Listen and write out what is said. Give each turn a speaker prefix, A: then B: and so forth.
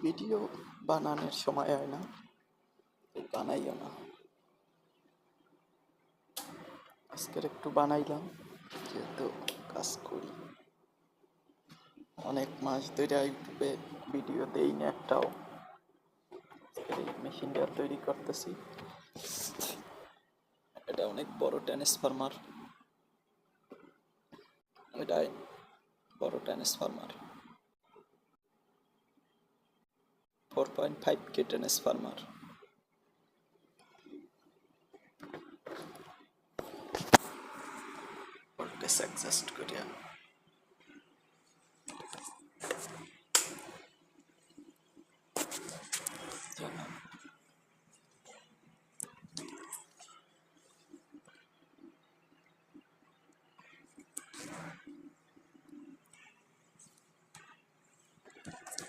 A: Video বানানোর সময় হয় না, বানাইও না। আজকের একটু বানাইলাম, যেহেতু কাজ করি। অনেক মাস ধরে ইউটিউবে ভিডিও দেই না একটাও। এই মেশিনটা তৈরি করতেছি। এটা অনেক বড় ট্রান্সফরমার, এটাই বড় ট্রান্সফরমার, 4.5 কে ট্রান্সফরমার। ভোল্টেজ অ্যাডজাস্ট করিয়া